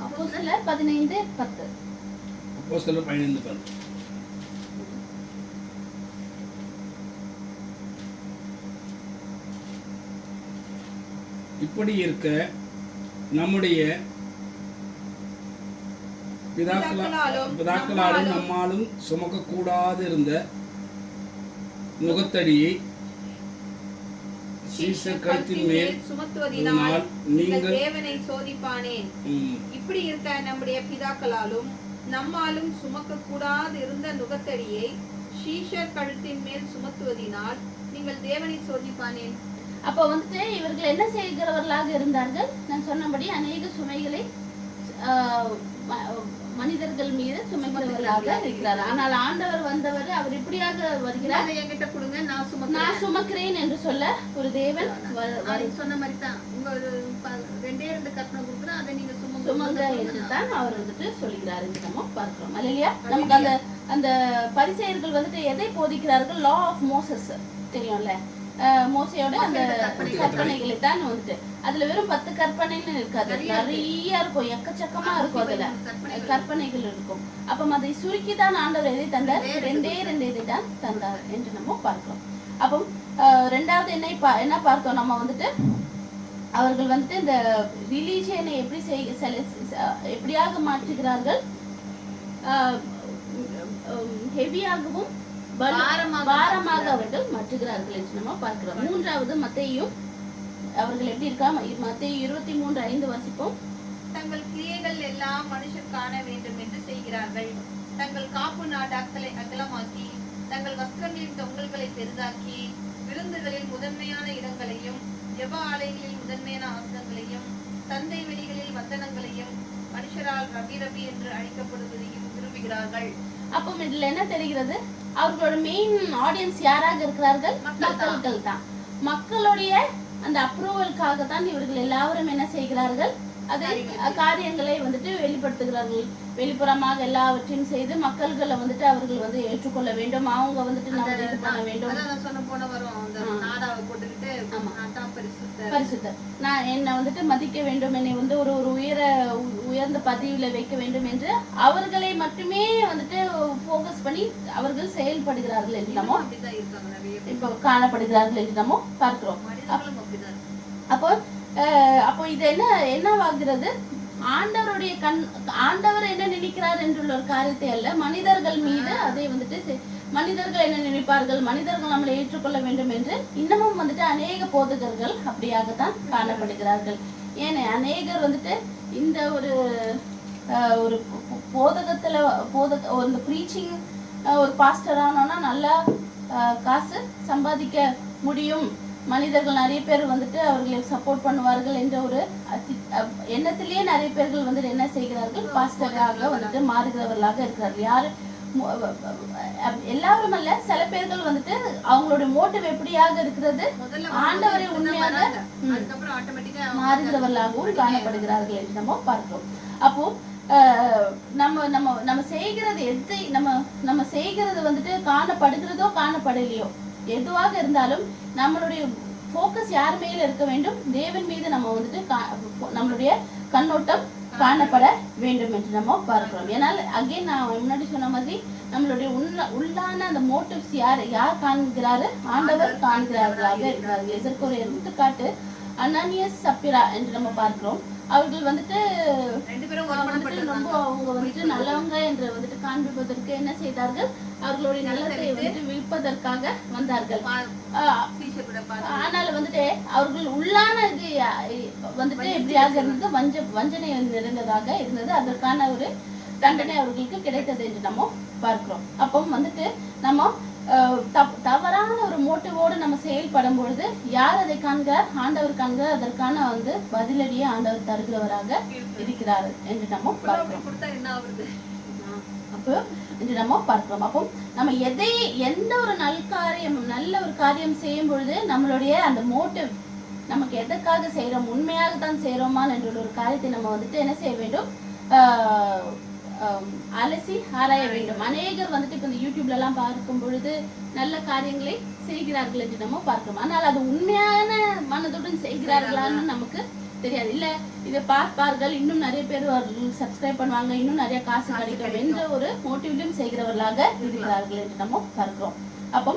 அப்போஸ்தலர் 15:10. அப்போஸ்தலர் 15:10. இப்படி இருக்க நம்முடைய பிதாக்களாலும் நம்மாலும் சுமக்கக்கூடாது இருந்த நுகத்தடியை சீசர் கழுத்தின் மேல் சுமத்துவதினால் நீங்கள் தேவனை சோதிப்பானேன். இப்படி இருக்க நம்முடைய பிதாக்களாலும் நம்மாலும் சுமக்க கூடாது இருந்த நுகத்தடியை சீஷர் கழுத்தின் மேல் சுமத்துவதினால் நீங்கள் தேவனை சோதிப்பானேன். அப்ப வந்துட்டு இவர்கள் என்ன செய்கிறவர்களாக இருந்தார்கள், நான் சொன்னபடி அநேக சுமைகளை மனிதர்கள் மீது சுமக்கிறவர்களாக இருக்கிறார். ஆனால் ஆண்டவர் வந்தவர் அவர் இப்படியாக வருகிறார், என்கிட்ட கொடுங்க, நான் சுமக்கிறேன் என்று சொல்ல ஒரு தேவன் சொன்ன மாதிரி தான். உங்க 2 கற்பனை கொடுக்குறேன், அதை நீங்க சுமங்க என்று தான் அவர் வந்துட்டு சொல்கிறார் என்று நம்ம பார்க்கிறோம். இல்லையா, நமக்கு அந்த பரிசேயர்கள் வந்துட்டு எதை போதிக்கிறார்கள், லா ஆஃப் மோசஸ் தெரியும்ல, மோசையோட அந்த கற்பனைகளை தான் வந்துட்டு அதுல வெறும் 10 கற்பனைன்னு இருக்காது, நிறைய இருக்கும், எக்கச்சக்கமா இருக்கும், அதுல கற்பனைகள் இருக்கும். அப்ப அதை சுருக்கி தான் ஆண்டவர் எதை தந்தார், 2 இதை தான் தந்தார் என்று நம்ம பார்க்கிறோம். அப்போ 2வது என்ன பார்த்தோம், நம்ம வந்துட்டு அவர்கள் வந்துட்டு இந்த ரிலீஜியனை எப்படியாக மாற்றுகிறார்கள், ஹெவியாகவும் பாரமாக அவர்கள் மாற்றுகிறார்கள் என்று நம்ம பார்க்கிறோம். 3வது மத்தேயு அவர்கள் எப்படி இருக்கா, மத்தேயு 23:5 வாசிப்போம். தங்கள் கிரியைகள் எல்லாம் மனுஷர் காண வேண்டும் என்று செய்கிறார்கள். தங்கள் காப்பு நாடாக்களை அகலமாக்கி தங்கள் வஸ்திரங்களின் தொங்கல்களை பெரிதாக்கி விருந்துகளில் முதன்மையான இடங்களையும் ஜெப ஆலயங்களில் முதன்மையான ஆசனங்களையும் சந்தை வெளிகளில் வந்தனங்களையும் மனுஷரால் ரபி ரபி என்று அழைக்கப்படுவதையும் விரும்புகிறார்கள். அப்போ இதுல என்ன தெரிகிறது, அவர்களோட மெயின் ஆடியன்ஸ் யாராக இருக்கிறார்கள், மக்கள்கள் தான். மக்களுடைய அந்த அப்ரூவலுக்காக தான் இவர்கள் எல்லாரும் என்ன செய்கிறார்கள், அதை காரியங்களை வந்துட்டு வெளிப்படுத்துகிறார்கள். வெளிப்புறமாக எல்லாவற்றையும் செய்து மக்கள்களை வந்துட்டு அவர்கள் வந்து ஏற்றுக்கொள்ள வேண்டும், அவங்க வந்துட்டு நம்ம இது பண்ண வேண்டும். பரிசுத்தர், நான் என்னை வந்துட்டு மதிக்க வேண்டும், என்னை வந்து ஒரு உயர்ந்த பதவியில வைக்க வேண்டும் என்று அவர்களை மட்டுமே வந்துட்டு போக்கஸ் பண்ணி அவர்கள் செயல்படுகிறார்கள் என்று நம்ம இப்போ காணப்படுகிறார்கள் என்று நம்ம பார்க்கிறோம். அப்போ இது என்னவாகிறது, ஆண்டவர் என்ன நினைக்கிறார் என்றுள்ள ஒரு காரியத்தை அல்ல, மனிதர்கள் மீது அதை வந்துட்டு மனிதர்கள் என்ன நினைப்பார்கள், மனிதர்கள் நம்மளை ஏற்றுக்கொள்ள வேண்டும் என்று இன்னமும் வந்துட்டு அநேக போதகர்கள் அப்படியாகத்தான் காணப்படுகிறார்கள். ஏன்னா அநேகர் வந்துட்டு இந்த ஒரு போதகத்துல ஒரு ப்ரீச்சிங் ஒரு பாஸ்டர் ஆனோன்னா நல்லா காசு சம்பாதிக்க முடியும், மனிதர்கள் நிறைய பேர் வந்துட்டு அவர்களை சப்போர்ட் பண்ணுவார்கள் என்ற ஒரு எண்ணத்திலேயே நிறைய பேர்கள் வந்துட்டு என்ன செய்கிறார்கள், பாஸ்டராக வந்துட்டு மாறுகிறவர்களாக இருக்கிறார்கள். யாரு எல்லாரும் அல்ல, சில பேர்கள் வந்துட்டு அவங்களுடைய மோட்டிவ் எப்படியாக இருக்கிறது, ஆண்டவரை உண்மையாக மாறுகிறவர்களாகவும் காணப்படுகிறார்கள் என்று நம்ம பார்க்கிறோம். அப்போ நம்ம நம்ம நம்ம செய்கிறது எது, நம்ம செய்கிறது வந்துட்டு காணப்படுகிறதோ காணப்படலையோ எதுவாக இருந்தாலும் நம்மளுடைய ஃபோக்கஸ் யார் மேல இருக்க வேண்டும், தேவன் மீது நம்ம வந்துட்டு நம்மளுடைய கண்ணோட்டம் காணப்பட வேண்டும் என்று நம்ம பார்க்கிறோம். ஏன்னால் அகைன் நான் முன்னாடி சொன்ன மாதிரி நம்மளுடைய உள்ளான அந்த மோட்டிவ்ஸ் யார் காண்கிறாரு, ஆண்டவர் காண்கிறார்களாக இருக்கிறார்கள். இதற்கு ஒரு எடுத்துக்காட்டு அனானியஸ் சப்பிரா என்று நம்ம பார்க்கிறோம். அவர்கள் வந்துட்டு ரொம்ப அவங்க வந்துட்டு நல்லவங்க என்று வந்துட்டு காண்பிப்பதற்கு என்ன செய்தார்கள், அவர்களுடைய நிலத்தை வந்துட்டு விற்பதற்காக வந்தார்கள். ஆனால் வந்துட்டு அவர்கள் உள்ளான இது வந்துட்டு எப்படியாக இருந்தது, வஞ்சனை நிறைந்ததாக இருந்தது. அதற்கான ஒரு தண்டனை அவர்களுக்கு கிடைத்தது என்று நம்ம பார்க்கிறோம். அப்போ வந்துட்டு நம்ம தவறான ஒரு மோட்டிவோடு நம்ம செயல்படும் பொழுது யார் அதை காண்கிறார், ஆண்டவர் காண்கிறார். அதற்கான வந்து பதிலடியை ஆண்டவர் தருகிறவராக இருக்கிறார் என்று நம்ம பார்க்கிறோம். அப்போ என்று நம்ம பார்க்கிறோம். அப்போ நம்ம எந்த ஒரு நல்ல ஒரு காரியம் செய்யும் பொழுது நம்மளுடைய அந்த மோட்டிவ் நமக்கு எதற்காக செய்யறோம், உண்மையாக தான் செய்யறோமா என்ற ஒரு காரியத்தை நம்ம வந்துட்டு என்ன செய்ய வேண்டும், அலசி ஆராய வேண்டும். அநேகர் வந்துட்டு இப்ப இந்த யூடியூப்ல எல்லாம் பார்க்கும் பொழுது நல்ல காரியங்களை செய்கிறார்கள் என்று நம்ம பார்க்கிறோம். ஆனால் அது உண்மையான மனதுடன் செய்கிறார்களான்னு நமக்கு தெரியாது. இல்ல இதை பார்ப்பார்கள், இன்னும் நிறைய பேர் சப்ஸ்கிரைப் பண்ணுவாங்க, இன்னும் நிறைய காசு கிடைக்கும் என்ற ஒரு மோட்டிவ்லையும் செய்கிறவர்களாக இருக்கிறார்கள் என்று நம்ம பார்க்கிறோம். அப்போ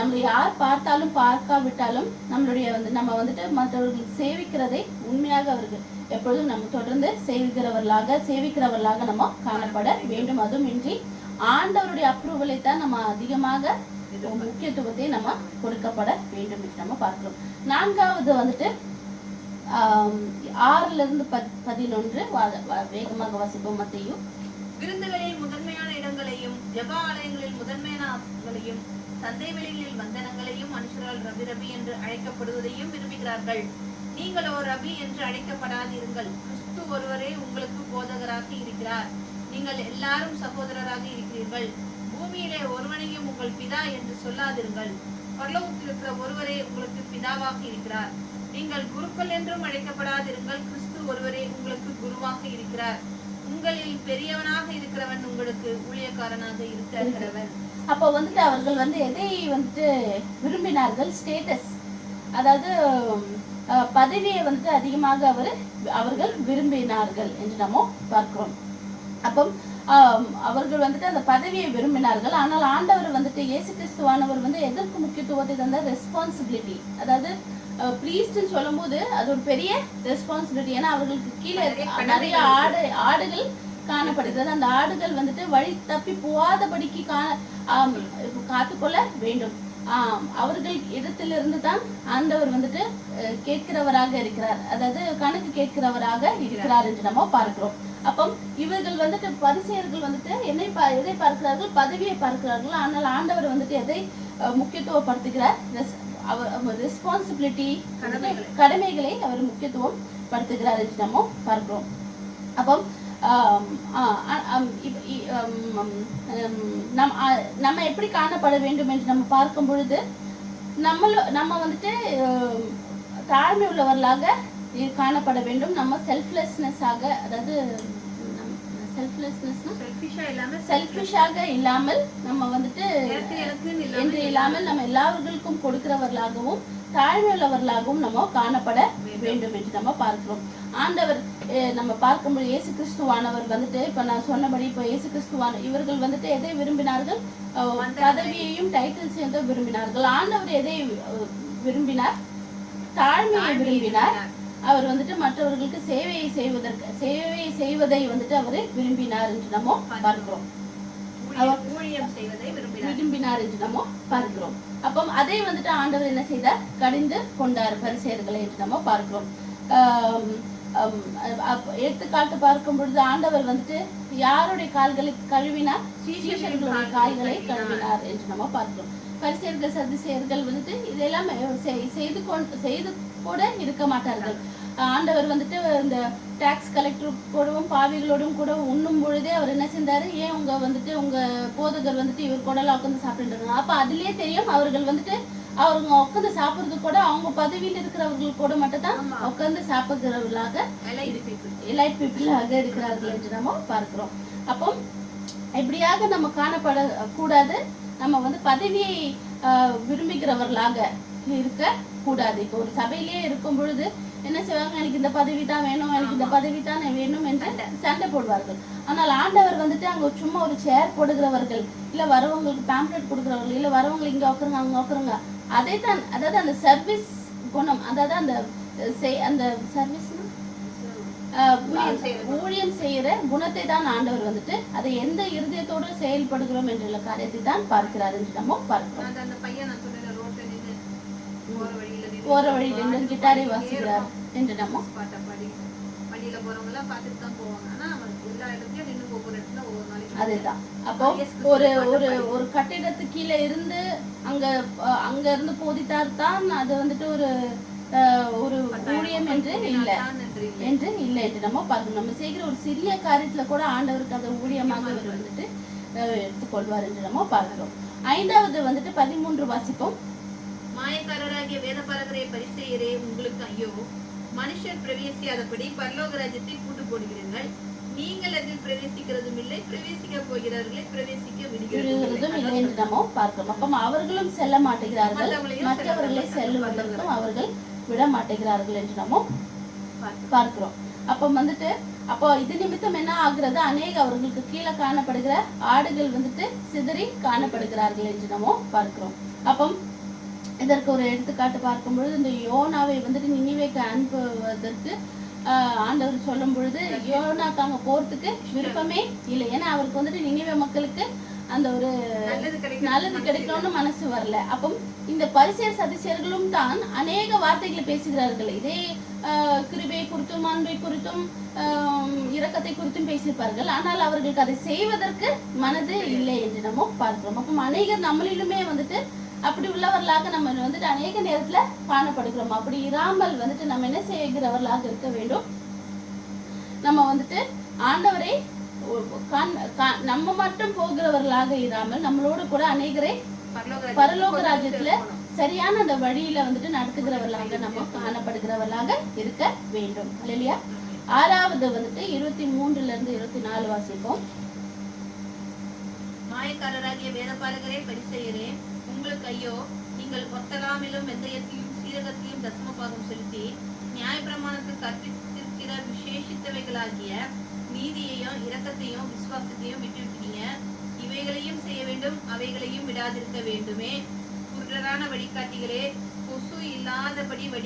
நம்ம யார் பார்த்தாலும் பார்க்காவிட்டாலும் நம்மளுடைய நம்ம வந்துட்டு மற்றவர்கள் சேவிக்கிறதை உண்மையாக அவர்கள் எப்பொழுதும் நம்ம தொடர்ந்து சேவிக்கிறவர்களாக நம்ம காணப்பட வேண்டும். அதுவும் இன்றி ஆண்டவருடைய அப்ரூவலை தான் நம்ம அதிகமாக முக்கியத்துவத்தை நம்ம கொடுக்கப்பட வேண்டும் என்று நம்ம பார்க்கிறோம். நான்காவது வந்துட்டு 6-11 வேகமாக வாசிப்போம். மத்தேயு விருந்துகளில் முதன்மையான இடங்களையும் ஜெப ஆலயங்களில் முதன்மையான ஆசனங்களையும் சந்தை வெளிகளில் வந்தனங்களையும் மனுஷரால் ரபி ரபி என்று அழைக்கப்படுவதையும் விரும்புகிறார்கள். நீங்களோ ரபி என்று அழைக்கப்படாதிருங்கள், கிறிஸ்து ஒருவரே உங்களுக்கு போதகராக இருக்கிறார். நீங்கள் எல்லாரும் சகோதரராக இருக்கிறீர்கள். பூமியிலே ஒருவனையும் உங்கள் பிதா என்று சொல்லாதிருங்கள், பரலோகத்தில் இருக்கிற ஒருவரே உங்களுக்கு பிதாவாக இருக்கிறார். நீங்கள் குருக்கள் என்றும் அழைக்கப்படாதிருங்கள், கிறிஸ்து ஒருவரே உங்களுக்கு குருவாக இருக்கிறார். உங்களில் பெரியவனாக இருக்கிறவன் உங்களுக்கு ஊழியக்காரனாக இருக்கிறவன். அப்போ வந்துட்டு அவர்கள் வந்து எதை வந்துட்டு விரும்பினார்கள், ஸ்டேட்டஸ், அதாவது பதவியை வந்துட்டு அதிகமாக அவர்கள் விரும்பினார்கள் என்று நம்ம பார்க்கிறோம். அப்போ அவர்கள் வந்துட்டு அந்த பதவியை விரும்பினார்கள். ஆனால் ஆண்டவர் வந்துட்டு இயேசு கிறிஸ்துவானவர் வந்து எதற்கு முக்கியத்துவத்தை தந்த, ரெஸ்பான்சிபிலிட்டி. அதாவது ப்ரீஸ்ட்னு சொல்லும் போது அது ஒரு பெரிய ரெஸ்பான்சிபிலிட்டி. ஏன்னா அவர்களுக்கு கீழே நிறைய ஆடுகள் காணப்படுகிறது. அந்த ஆடுகள் வந்துட்டு வழி தப்பி போகாதபடிக்கு காத்துக்கொள்ள வேண்டும். அவர்கள் இடத்திலிருந்து தான் ஆண்டவர் வந்துட்டு கேட்கிறவராக இருக்கிறார், அதாவது கணக்கு கேட்கிறவராக இருக்கிறார் என்று நம்ம பார்க்கிறோம். அப்போ இவர்கள் வந்துட்டு பரிசேயர்கள் வந்துட்டு எதை பார்க்கிறார்கள், பதவியை பார்க்கிறார்கள். ஆனால் ஆண்டவர் வந்துட்டு எதை முக்கியத்துவப்படுத்துகிறார், ரெஸ்பான்சிபிலிட்டி, கடமைகளை அவர் முக்கியத்துவம் படுத்துகிறார் என்று நம்ம பார்க்கிறோம். அப்போ நம்ம எப்படி காணப்பட வேண்டும் என்று நம்ம பார்க்கும் பொழுது நம்ம வந்துட்டு தாழ்மை உள்ளவர்களாக காணப்பட வேண்டும். நம்ம செல்ஃப்லெஸ்னஸாக, அதாவது செல்ஃபிஷாக இல்லாமல் நம்ம வந்துட்டு என்று இல்லாமல் நம்ம எல்லாவர்களுக்கும் கொடுக்கிறவர்களாகவும் தாழ்மை உள்ளவர்களாகவும் நம்ம காணப்பட வேண்டும் என்று நம்ம பார்க்கிறோம். ஆண்டவர் நம்ம பார்க்கும்போது இயேசு கிறிஸ்துவானவர் வந்துட்டு இப்ப நான் சொன்னபடி இப்ப இயேசு கிறிஸ்துவான இவர்கள் வந்துட்டு எதை விரும்பினார்கள், பதவியையும் டைட்டில்ஸையும் தான் விரும்பினார்கள். ஆண்டவர் எதை விரும்பினார், தாழ்மையை விரும்பினார். அவர் வந்துட்டு மற்றவர்களுக்கு சேவை செய்வதை வந்துட்டு அவரு விரும்பினார் என்று நம்ம பார்க்கிறோம். விரும்பினார் என்று நம்ம பார்க்கிறோம். அப்போ அதை வந்துட்டு ஆண்டவர் என்ன செய்தார், கடிந்து கொண்டார் பரிசேயர்களை என்று நம்ம பார்க்கிறோம். எடுத்துக்காட்டு பார்க்கும் பொழுது ஆண்டவர் வந்துட்டு யாருடைய கால்களை கழுவினார்? சீஷர்களுடைய கால்களை கழுவினார் என்று நம்ம பார்க்கிறோம். பரிசேயர்கள் சதுசேயர்கள் வந்துட்டு இதெல்லாம் செய்து கூட இருக்க மாட்டார்கள். ஆண்டவர் வந்துட்டு இந்த டாக்ஸ் கலெக்டர் கூடவும் பாவிகளோடும் கூட உண்ணும் பொழுதே அவர் என்ன செஞ்சாரு? ஏன் உங்க போதகர் வந்துட்டு இவர் கூடலாம் உட்காந்து சாப்பிட்டுருக்காங்க. அப்ப அதுலயே தெரியும் அவர்கள் வந்துட்டு அவங்க உட்காந்து சாப்பிடுறது கூட அவங்க பதவியில் இருக்கிறவர்கள் கூட மட்டும் தான் உட்காந்து சாப்பிடுறவர்களாக எலைட் பீப்புளாக இருக்கிறார்கள் என்று நம்ம பார்க்கிறோம். அப்போ இப்படியாக நம்ம காணப்பட கூடாது. நம்ம வந்து பதவியை விரும்புகிறவர்களாக இருக்க கூடாது. இப்போ ஒரு சபையிலேயே இருக்கும் பொழுது என்ன செய்வாங்க? எனக்கு இந்த பதவி தான் வேணும், எனக்கு இந்த பதவி தான் வேணும் என்று சண்டை போடுவார்கள். ஆனால் ஆண்டவர் வந்துட்டு அங்க சும்மா ஒரு சேர் போடுகிறவர்கள், இல்ல வரவங்களுக்கு பேம்ப்ளெட் கொடுக்குறவர்கள், இல்ல வரவங்க இங்க உட்காருங்க அங்க உட்காருங்க, அதை தான், அதாவது அந்த சர்வீஸ் குணம், அதாவது அந்த சர்வீஸ் ஊழியம் செய்யற குணத்தை தான் ஆண்டவர் வந்துட்டு அதை எந்த இருதயத்தோடு செயல்படுகிறோம் என்ற காரியத்தை தான் பார்க்கிறார் என்று நம்ம பார்க்கிறோம். போற வழியில இருந்து கிட்டாரை வாசிக்கிறார் என்று நம்ம அதுதான். அப்போ ஒரு கட்டிடத்துக்கு கீழே இருந்து அங்க இருந்து போதித்தார் தான் அது வந்துட்டு ஒரு ஊழியம் என்று இல்லை என்று நம்ம பார்க்கணும். நம்ம செய்கிற ஒரு சிறிய காரியத்துல கூட ஆண்டவருக்கு அந்த ஊழியமாக அவர் வந்துட்டு எடுத்துக்கொள்வார் என்று நம்ம பார்க்கிறோம். 5வது வந்துட்டு 13 வாசிப்போம். மாயக்காரராகிய வேதபாரகரே பரிசேயரே உங்களுக்கு ஐயோ, மனுஷர் பிரவேசியாதபடி பரலோக ராஜ்யத்தை பூட்டு போடுகிறீர்கள். நீங்கள் அதில் பிரவேசிக்கிறதும் இல்லை, பிரவேசிக்க போகிறவர்களை பிரவேசிக்க விடுகிறதும் இல்லை என்று நம்ம பார்க்கிறோம். அப்ப அவர்களும் செல்ல மாட்டேங்கிறார்கள், மற்றவர்களை செல்லுவதற்கும் அவர்கள் விட மாட்டேங்கிறார்கள் என்று நம்ம பார்க்கிறோம். அப்போ இது நிமித்தம் என்ன ஆகுறது? அநேக அவர்களுக்கு கீழே காணப்படுகிற ஆடுகள் வந்துட்டு சிதறி காணப்படுகிறார்கள் என்று நம்ம பார்க்கிறோம். அப்போ இதற்கு ஒரு எடுத்துக்காட்டு பார்க்கும்பொழுது இந்த யோனாவை வந்துட்டு நினிவேக்கு அனுப்புவதற்கு ஆண்டவர் சொல்லும் பொழுது யோனாக்கு அங்க போறதுக்கு விருப்பமே இல்லை. ஏன்னா அவருக்கு வந்துட்டு நினிவே மக்களுக்கு அந்த ஒரு நல்லது கிடைக்கணும்னு மனசு வரல. அப்போ இந்த பரிசேயர் சதுசேயர்களும் தான் அநேக வார்த்தைகளை பேசுகிறார்கள். இதே கிருபை குறித்தும் அன்பை குறித்தும் இரக்கத்தை குறித்தும் பேசியிருப்பார்கள். ஆனால் அவர்களுக்கு அதை செய்வதற்கு மனது இல்லை என்று நம்ம பார்க்கிறோம். அப்போ அநேகர் நம்மளிலுமே வந்துட்டு அப்படி உள்ளவர்களாக நம்ம வந்துட்டு அநேக நேரத்துல காணப்படுகிறோம். அப்படி இராமல் வந்துட்டு நம்ம என்ன செய்கிறவர்களாக இருக்க வேண்டும்? நம்ம வந்துட்டு ஆண்டவரை நம்ம மட்டும் போகிறவர்களாக இராமல் நம்மளோடு கூட அநேகரை பரலோக ராஜ்யத்துல சரியான அந்த வழியில வந்துட்டு நடத்துகிறவர்களாக நம்ம காணப்படுகிறவர்களாக இருக்க வேண்டும். இல்லையா? 6வது வந்துட்டு 23 இருந்து 24 வாசிப்போம். மாயக்காரராகிய வேதபாரகரே பரிசேயரே உங்களுக்கு ஐயோ, நீங்கள் ஒத்தலாமிலும் வெந்தயத்தையும் சீரகத்தையும் தசமபாகம் செலுத்தி நியாயப்பிரமாணத்தில் கற்பித்திருக்கிற விசேஷித்தவைகளாகிய நீதியையும் இரக்கத்தையும் விசுவாசத்தையும் விட்டுவிட்டீங்க. இவைகளையும் செய்ய வேண்டும், அவைகளையும் விடாதிருக்க வேண்டுமே. குருடரான வழிகாட்டிகளே, கொசு இல்லாதபடி வழி